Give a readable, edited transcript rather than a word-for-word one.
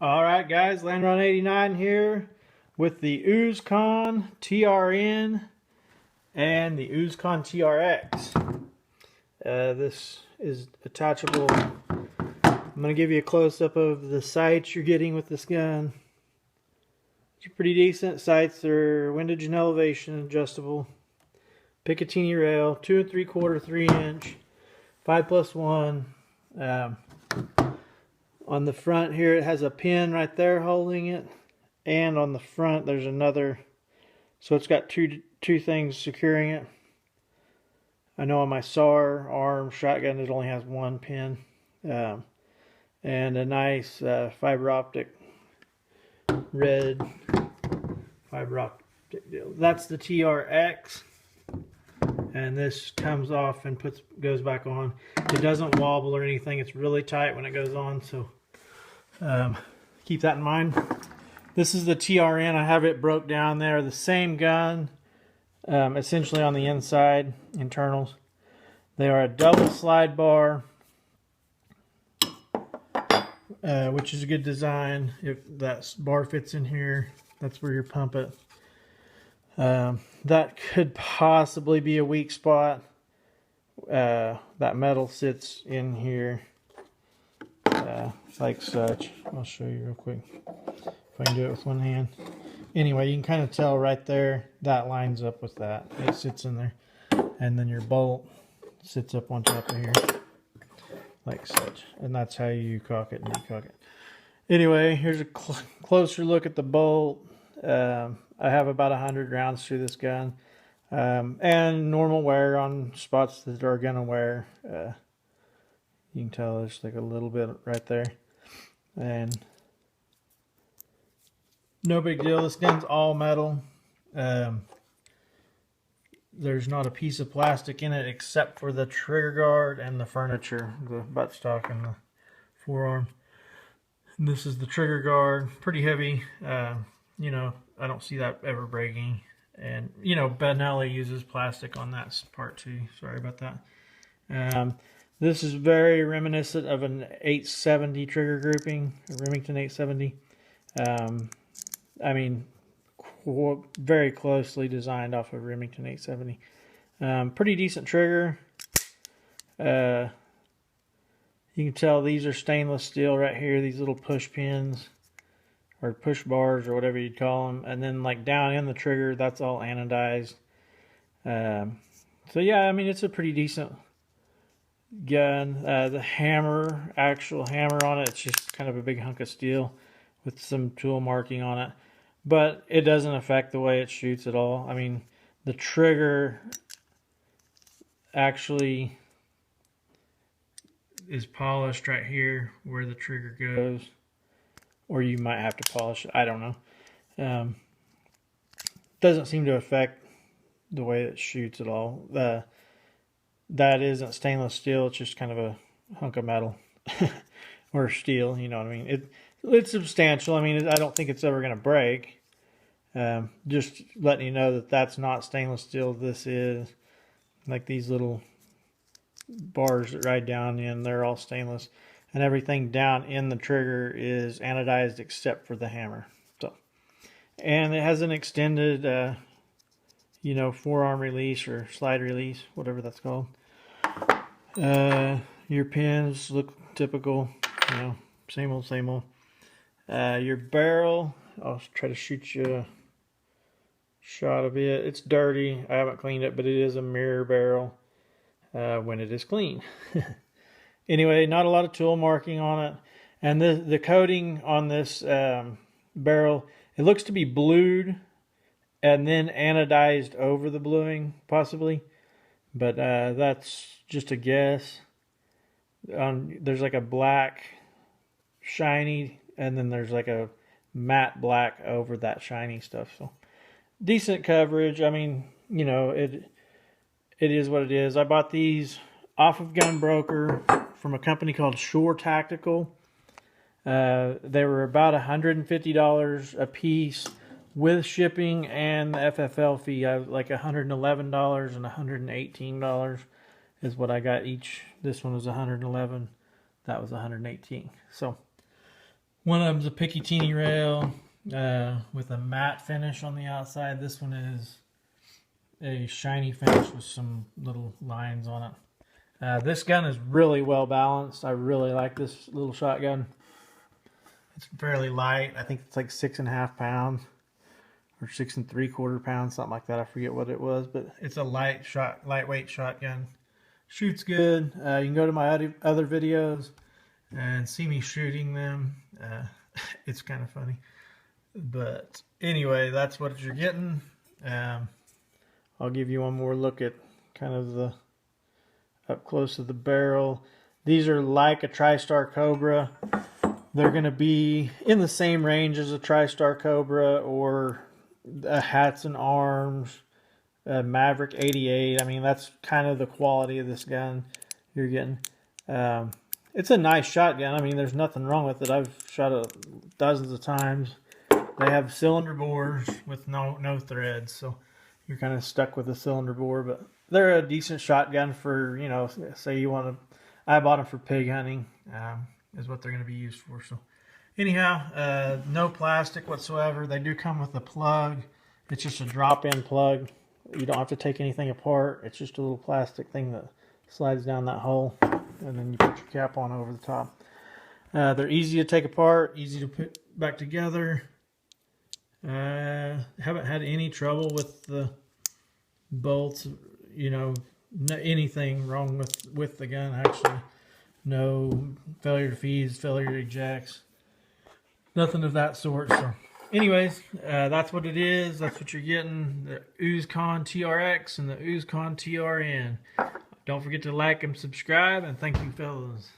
Alright guys, Landrun 89 here with the Uzkon TRN and the Uzkon TRX. This is attachable. I'm going to give you a close-up of the sights you're getting with this gun. It's pretty decent sights. They're windage and elevation adjustable. Picatinny rail, 2 3/4, 3 inch, 5+1. On the front here it has a pin right there holding it, and on the front there's another, so it's got two things securing it. I know on my SAR arm shotgun it only has one pin, and a nice fiber optic red fiber optic deal. That's the TRX, and this comes off and goes back on. It doesn't wobble or anything. It's really tight when it goes on, so keep that in mind. This is the TRN. I have it broke down there. The same gun, essentially on the inside, internals. They are a double slide bar, which is a good design. If that bar fits in here, that's where you pump it. That could possibly be a weak spot. That metal sits in here like such. I'll show you real quick if I can do it with one hand. Anyway, you can kind of tell right there that lines up with that. It sits in there, and then your bolt sits up on top of here like such, and that's how you cock it and decock it. Anyway, here's a closer look at the bolt. I have about 100 rounds through this gun, and normal wear on spots that are gonna wear. You can tell there's like a little bit right there, and no big deal. This gun's all metal. There's not a piece of plastic in it except for the trigger guard and the furniture, the buttstock and the forearm. And this is the trigger guard, pretty heavy. You know, I don't see that ever breaking. And, you know, Benelli uses plastic on that part too. Sorry about that. This is very reminiscent of an 870 trigger grouping, a Remington 870. I mean, very closely designed off of Remington 870. Pretty decent trigger. You can tell these are stainless steel right here, these little push pins or push bars or whatever you'd call them, and then like down in the trigger, that's all anodized. So yeah, I mean, it's a pretty decent gun. The hammer, actual hammer on it, it's just kind of a big hunk of steel with some tool marking on it, but it doesn't affect the way it shoots at all. I mean, the trigger actually is polished right here where the trigger goes, or you might have to polish it, I don't know. Doesn't seem to affect the way it shoots at all. That isn't stainless steel, it's just kind of a hunk of metal or steel, you know what I mean. It's substantial. I mean, I don't think it's ever going to break. Just letting you know that that's not stainless steel. This is, like, these little bars that ride down in, they're all stainless, and everything down in the trigger is anodized except for the hammer. So, and it has an extended you know, forearm release or slide release, whatever that's called. Your pins look typical, you know, same old, same old. Your barrel, I'll try to shoot you a shot of it. It's dirty. I haven't cleaned it, but it is a mirror barrel when it is clean. Anyway, not a lot of tool marking on it. And the coating on this barrel, it looks to be blued and then anodized over the bluing, possibly. But that's just a guess. There's like a black shiny, and then there's like a matte black over that shiny stuff. So decent coverage. I mean, you know, it is what it is. I bought these off of GunBroker from a company called Shore Tactical. They were about $150 a piece with shipping and the FFL fee. Like $111 and $118 is what I got each. This one was $111. That was $118. So One of them's a Picatinny rail with a matte finish on the outside. This one is a shiny finish with some little lines on it. This gun is really well balanced. I really like this little shotgun. It's fairly light. I think it's like 6.5 pounds or 6 3/4 pounds, something like that. I forget what it was, but it's a lightweight shotgun. Shoots good. You can go to my other videos and see me shooting them. It's kind of funny. But anyway, that's what you're getting. I'll give you one more look at kind of the up close of the barrel. These are like a tristar cobra. They're going to be in the same range as a tristar cobra or a Hats and Arms, a Maverick 88. I mean, that's kind of the quality of this gun you're getting. It's a nice shotgun. I mean, there's nothing wrong with it. I've shot it dozens of times. They have cylinder bores with no threads, so you're kind of stuck with a cylinder bore. But they're a decent shotgun for, you know, say you want to. I bought them for pig hunting, is what they're going to be used for. So anyhow, no plastic whatsoever. They do come with a plug. It's just a drop-in plug. You don't have to take anything apart. It's just a little plastic thing that slides down that hole, and then you put your cap on over the top. They're easy to take apart, easy to put back together. Haven't had any trouble with the bolts, you know, anything wrong with the gun actually. No failure to feeds, failure to ejects, nothing of that sort. So anyways, that's what it is. That's what you're getting. The Uzkon TRX and the Uzkon TRN. Don't forget to like and subscribe, and thank you, fellas.